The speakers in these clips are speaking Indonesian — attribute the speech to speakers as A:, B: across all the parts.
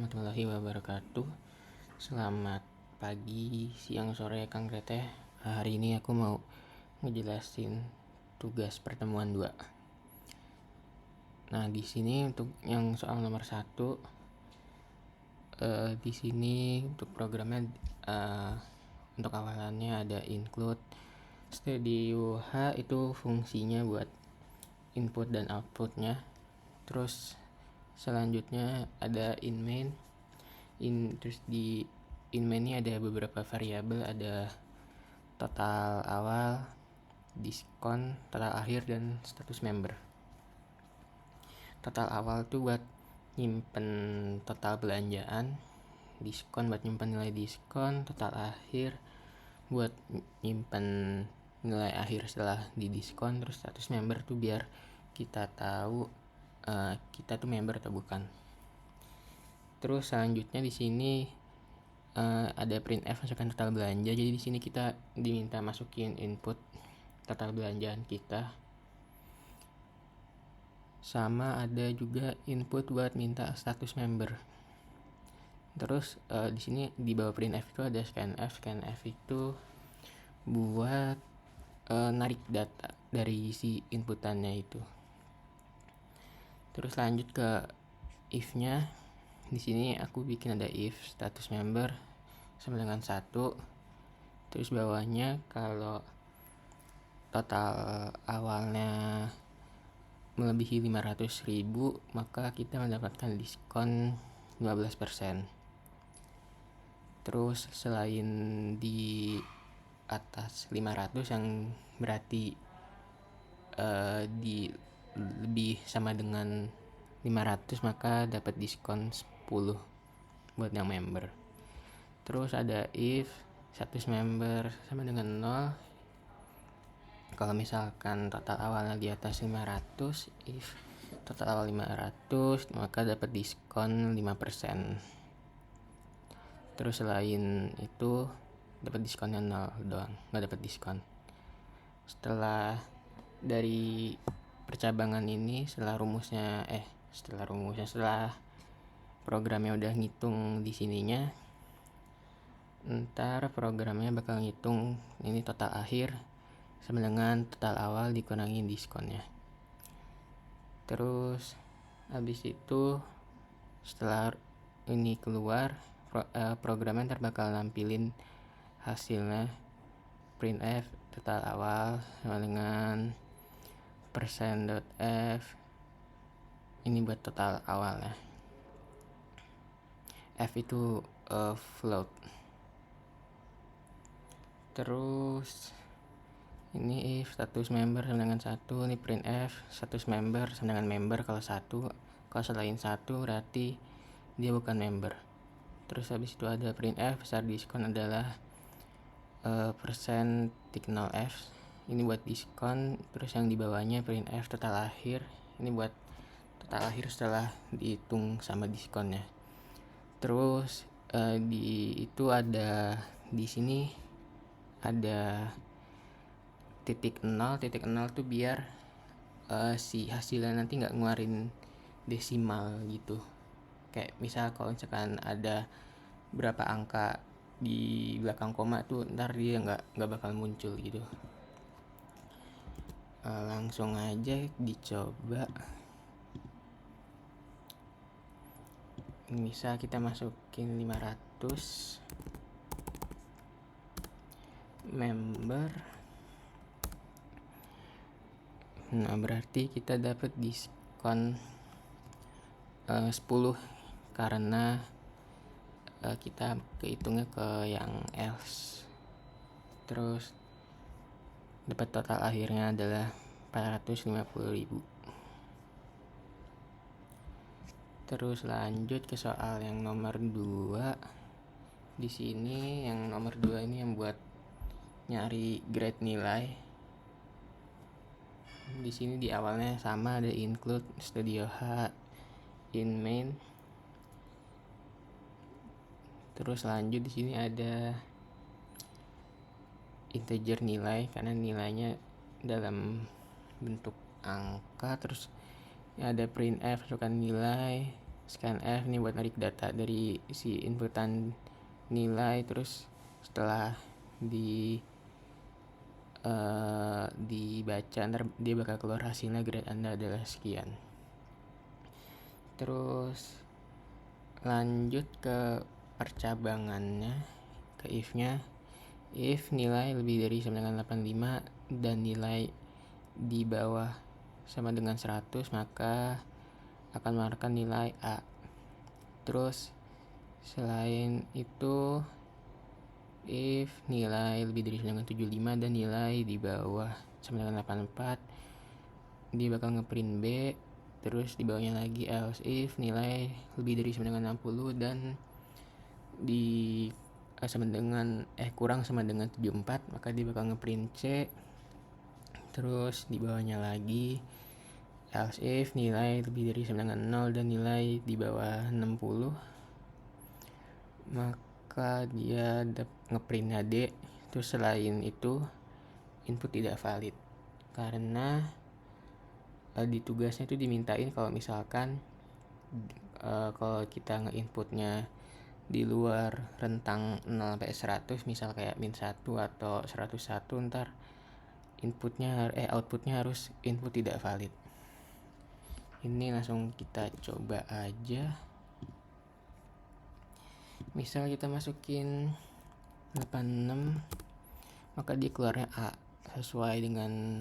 A: warahmatullahi wabarakatuh. Selamat pagi, siang, sore, Kang Teteh. Hari ini aku mau ngejelasin tugas pertemuan 2. Nah, di sini untuk yang soal nomor 1, di sini untuk programnya untuk awalannya ada include. Studio H itu fungsinya buat input dan outputnya. Terus selanjutnya ada in main. Terus di in main ini ada beberapa variabel, ada total awal, diskon, total akhir, dan status member. Total awal tuh buat nyimpen total belanjaan, diskon buat nyimpen nilai diskon, total akhir buat nyimpen nilai akhir setelah di diskon. Terus status member tuh biar kita tahu kita tuh member atau bukan. Terus selanjutnya di sini ada printf masukkan total belanja. Jadi di sini kita diminta masukin input total belanjaan kita. Sama ada juga input buat minta status member. Terus di sini di bawah printf itu ada scanf. Scanf itu buat narik data dari si inputannya itu. Terus lanjut ke if-nya. Di sini aku bikin ada if status member sama dengan 1. Terus bawahnya kalau total awalnya melebihi 500.000 maka kita mendapatkan diskon 15%. Terus selain di atas 500 yang berarti di lebih sama dengan 500 maka dapat diskon 10 buat yang member. Terus ada if status member sama dengan 0. Kalau misalkan total awalnya di atas 500, if total awal 500 maka dapat diskon 5%. Terus selain itu dapat diskonnya 0 doang, nggak dapat diskon. Setelah dari percabangan ini, setelah programnya udah ngitung di sininya, ntar programnya bakal ngitung ini total akhir sama dengan total awal dikurangi diskonnya. Terus habis itu setelah ini keluar, programnya ntar bakal nampilin hasilnya. Printf total awal sama dengan %.f, ini buat total awalnya. F itu float. Terus ini if status member sama dengan 1, ini printf status member sama dengan member kalau 1. Kalau selain 1 berarti dia bukan member. Terus habis itu ada printf besar diskon adalah %0f, ini buat diskon. Terus yang di bawahnya printf total akhir, ini buat total akhir setelah dihitung sama diskonnya. Terus itu ada di sini ada titik 0 tuh biar si hasilnya nanti nggak ngeluarin desimal gitu. Kayak misal kalau misalkan ada berapa angka di belakang koma tuh ntar dia nggak bakal muncul gitu. Langsung aja dicoba. Misal kita masukin 500 member, nah berarti kita dapat diskon 10 karena kita kehitungnya ke yang else. Terus dapat total akhirnya adalah 450.000. Terus lanjut ke soal yang nomor 2. Di sini yang nomor 2 ini yang buat nyari grade nilai. Di sini di awalnya sama, ada include, studio H, in main. Terus lanjut di sini ada integer nilai karena nilainya dalam bentuk angka. Terus ada printf masukkan nilai, scanf nih buat narik data dari si inputan nilai, terus setelah dibaca ntar dia bakal keluar hasilnya, grade Anda adalah sekian. Terus lanjut ke percabangannya, ke if-nya. If nilai lebih dari 985 dan nilai di bawah sama dengan 100, maka akan mengeluarkan nilai A. Terus selain itu, if nilai lebih dari 975 dan nilai di bawah 984, dia bakal ngeprint B. Terus di bawahnya lagi else if nilai lebih dari 960 dan di kurang sama dengan 74, maka dia bakal ngeprint C. Terus di bawahnya lagi else if nilai lebih dari 960 dan nilai di bawah 60, maka dia ngeprintnya D. Terus selain itu input tidak valid, karena di tugasnya itu dimintain kalau misalkan kalau kita nge-inputnya di luar rentang 0 sampai 100, misal kayak -1 atau 101, ntar outputnya harus input tidak valid. Ini langsung kita coba aja. Misal kita masukin 86, maka dia keluarnya A sesuai dengan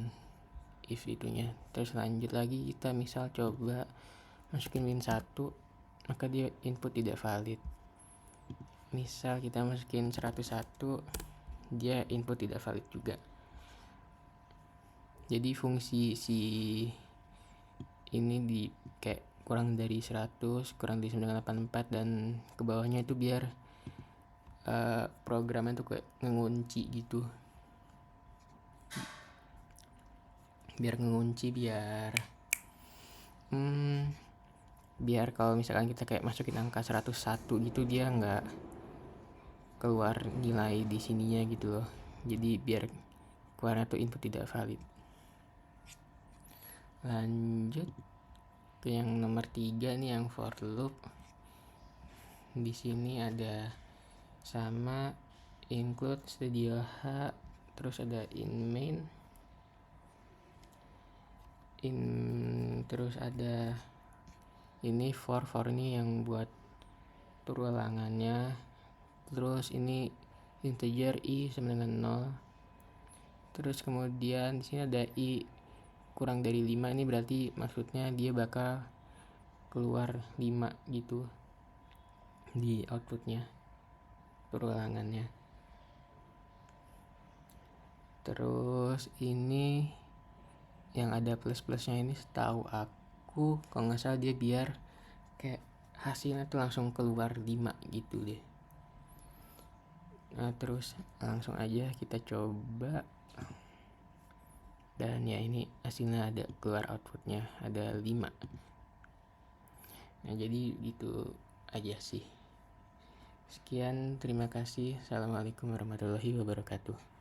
A: if itunya. Terus lanjut lagi, kita misal coba masukin -1, maka dia input tidak valid. Misal kita masukin 101, dia input tidak valid juga. Jadi fungsi si ini di kayak kurang dari 100, kurang dari 984 dan ke bawahnya itu biar programnya tuh kayak ngunci gitu. Biar kalau misalkan kita kayak masukin angka 101 gitu, dia nggak keluar nilai di sininya gitu loh. Jadi biar keluarnya tuh input tidak valid. Lanjut ke yang nomor 3 nih, yang for loop. Di sini ada sama include studio H, terus ada in main, terus ada ini for ini yang buat perulangannya. Terus ini integer i sama dengan 0. Terus kemudian di sini ada i kurang dari 5, ini berarti maksudnya dia bakal keluar 5 gitu di outputnya, perulangannya. Terus ini yang ada plus-plusnya ini, setahu aku kalau nggak salah dia biar kayak hasilnya tuh langsung keluar 5 gitu deh. Nah terus langsung aja kita coba, dan ya ini hasilnya ada keluar, outputnya ada 5. Nah jadi gitu aja sih. Sekian, terima kasih. Assalamualaikum warahmatullahi wabarakatuh.